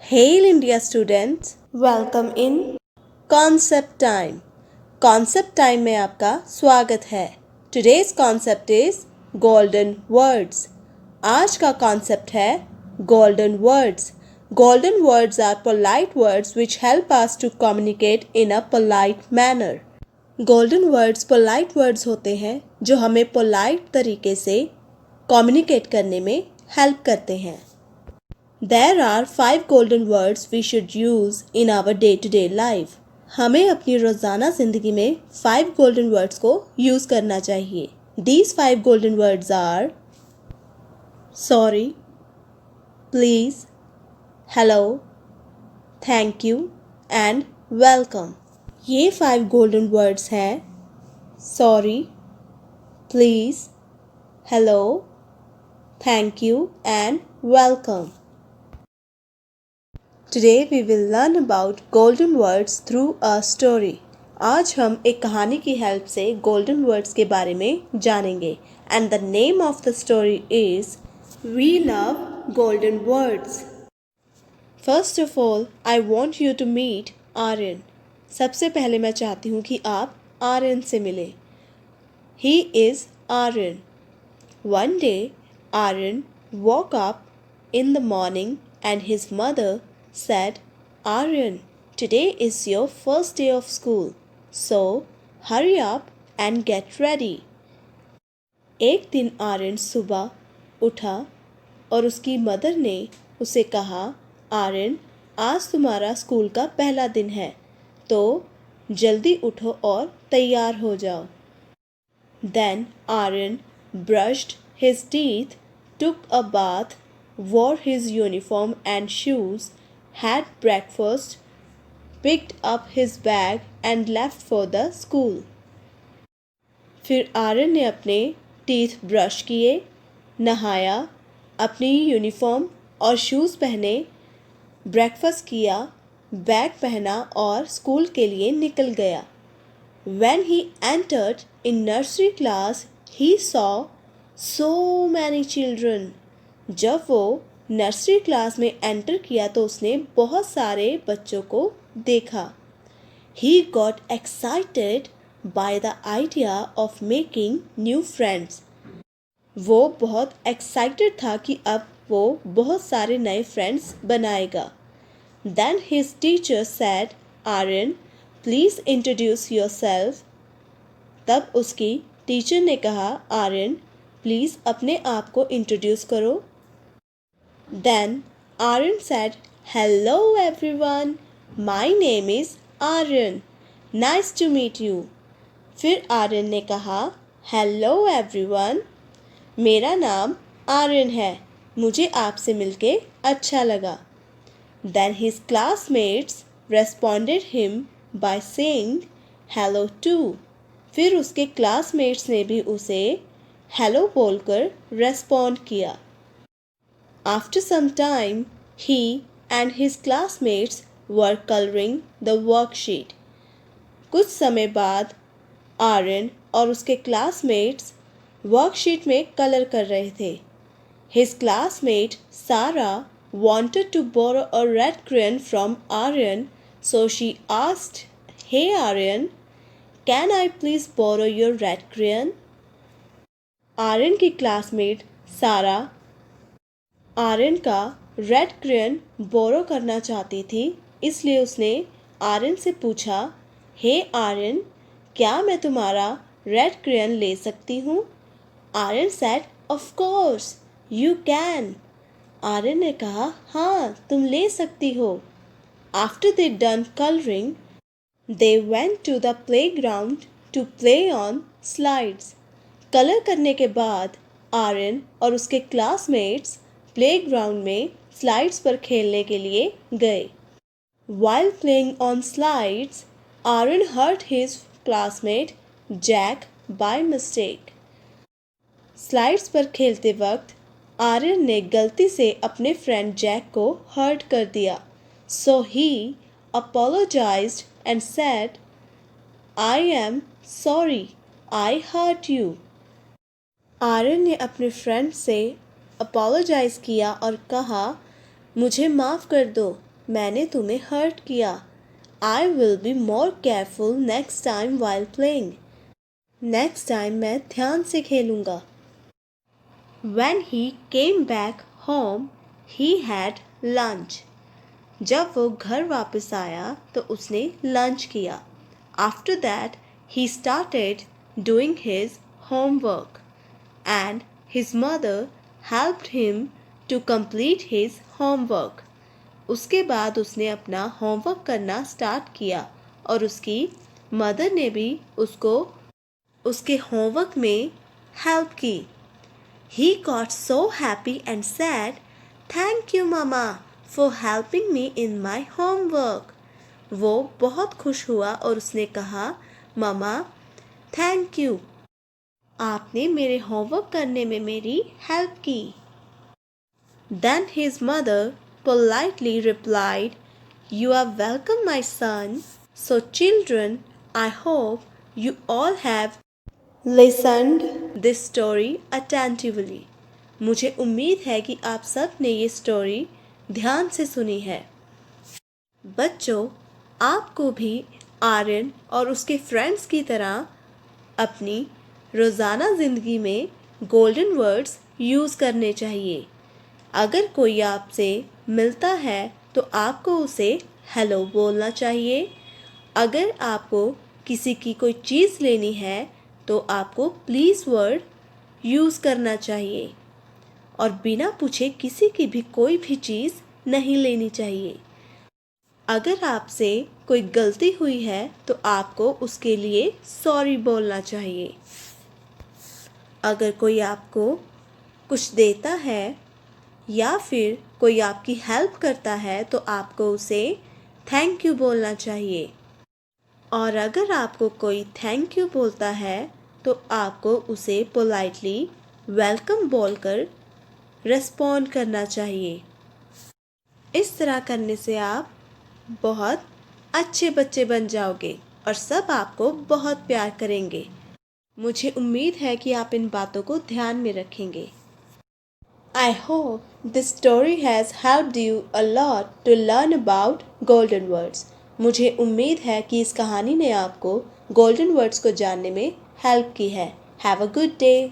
Hail India students, welcome in Concept Time. Concept Time में आपका स्वागत है. Today's concept is Golden Words. आज का concept है Golden Words. Golden words are polite words which help us to communicate in a polite manner. Golden words polite words होते हैं जो हमें polite तरीके से communicate करने में help करते हैं. There are 5 golden words we should use in our day-to-day life. हमें अपनी रोज़ाना ज़िंदगी में 5 golden words को यूज़ करना चाहिए. These 5 golden words are sorry, please, hello, thank you and welcome. ये 5 golden words हैं sorry, please, hello, thank you and welcome. Today we will learn about golden words through a story. आज हम एक कहानी की help से golden words के बारे में जानेंगे. And the name of the story is We Love Golden Words. First of all, I want you to meet Aryan. सबसे पहले मैं चाहती हूँ कि आप आर्यन से मिलें. He is Aryan. One day, Aryan woke up in the morning and his mother said, Aryan, today is your first day of school, so hurry up and get ready. एक दिन आर्यन सुबह उठा और उसकी मदर ने उसे कहा, आर्यन, आज तुम्हारा स्कूल का पहला दिन है, तो जल्दी उठो और तैयार हो जाओ. Then Aryan brushed his teeth, took a bath, wore his uniform and shoes, had breakfast, picked up his bag and left for the school. फिर आर्यन ने अपने टीथ ब्रश किए, नहाया, अपनी यूनिफॉर्म और शूज़ पहने, ब्रेकफास्ट किया, बैग पहना और स्कूल के लिए निकल गया. When he entered in nursery class, he saw so many children. जब वो नर्सरी क्लास में एंटर किया तो उसने बहुत सारे बच्चों को देखा. He got excited by the idea of making new friends. वो बहुत एक्साइटेड था कि अब वो बहुत सारे नए फ्रेंड्स बनाएगा. Then his teacher said, Aryan, please introduce yourself. तब उसकी टीचर ने कहा, आर्यन, प्लीज़ अपने आप को इंट्रोड्यूस करो. Then Aryan said, hello everyone, my name is Aryan. Nice to meet you. फिर आर्यन ने कहा, hello everyone, मेरा नाम आर्यन है, मुझे आपसे मिलके अच्छा लगा. Then his classmates responded him by saying hello too. फिर उसके क्लासमेट्स ने भी उसे हेलो बोलकर रेस्पॉन्ड किया. After some time, he and his classmates were coloring the worksheet. कुछ समय बाद आर्यन और उसके क्लासमेट्स वर्कशीट में कलर कर रहे थे. His classmate Sarah wanted to borrow a red crayon from Aryan, so she asked, hey Aryan, can I please borrow your red crayon? Aryan की क्लासमेट सारा आर्यन का रेड क्रेयन बोरो करना चाहती थी, इसलिए उसने आर्यन से पूछा, हे आर्यन, क्या मैं तुम्हारा रेड क्रेयन ले सकती हूँ? Aryan said, of course you can. Aryan ने कहा, हाँ तुम ले सकती हो. After they done colouring, they went to the playground to play on slides. Colour करने के बाद आर्यन और उसके क्लासमेट्स प्लेग्राउंड में स्लाइड्स पर खेलने के लिए गए. While playing on slides, Aryan hurt his classmate Jack by mistake. Slides पर खेलते वक्त आर्यन ने गलती से अपने फ्रेंड जैक को हर्ट कर दिया. So he apologized and said, I am sorry, I hurt you. Aryan ने अपने फ्रेंड से अपोलोजाइज़ किया और कहा, मुझे माफ़ कर दो, मैंने तुम्हें हर्ट किया। I will be more careful next time while playing. Next time मैं ध्यान से खेलूँगा। When he came back home, he had lunch. जब वो घर वापस आया तो उसने लंच किया। After that, he started doing his homework, and his mother helped him to complete his homework. उसके बाद उसने अपना होमवर्क करना स्टार्ट किया और उसकी मदर ने भी उसको उसके होमवर्क में हेल्प की। He got so happy and said, "Thank you, Mama, for helping me in my homework." वो बहुत खुश हुआ और उसने कहा, "मामा, थैंक यू, आपने मेरे होमवर्क करने में मेरी हेल्प की." Then his mother politely replied, "You are welcome, my son. So children, I hope you all have listened this story attentively." मुझे उम्मीद है कि आप सब ने ये स्टोरी ध्यान से सुनी है। बच्चों, आपको भी आर्यन और उसके फ्रेंड्स की तरह अपनी रोज़ाना ज़िंदगी में गोल्डन वर्ड्स यूज़ करने चाहिए। अगर कोई आपसे मिलता है तो आपको उसे हेलो बोलना चाहिए। अगर आपको किसी की कोई चीज़ लेनी है तो आपको प्लीज़ वर्ड यूज़ करना चाहिए और बिना पूछे किसी की भी कोई भी चीज़ नहीं लेनी चाहिए। अगर आपसे कोई गलती हुई है तो आपको उसके लिए सॉरी बोलना चाहिए। अगर कोई आपको कुछ देता है या फिर कोई आपकी हेल्प करता है तो आपको उसे थैंक यू बोलना चाहिए। और अगर आपको कोई थैंक यू बोलता है तो आपको उसे पोलाइटली वेलकम बोलकर रिस्पॉन्ड करना चाहिए। इस तरह करने से आप बहुत अच्छे बच्चे बन जाओगे और सब आपको बहुत प्यार करेंगे। मुझे उम्मीद है कि आप इन बातों को ध्यान में रखेंगे। I hope this story has helped you a lot to learn about golden words. मुझे उम्मीद है कि इस कहानी ने आपको गोल्डन वर्ड्स को जानने में हेल्प की है। Have a good day.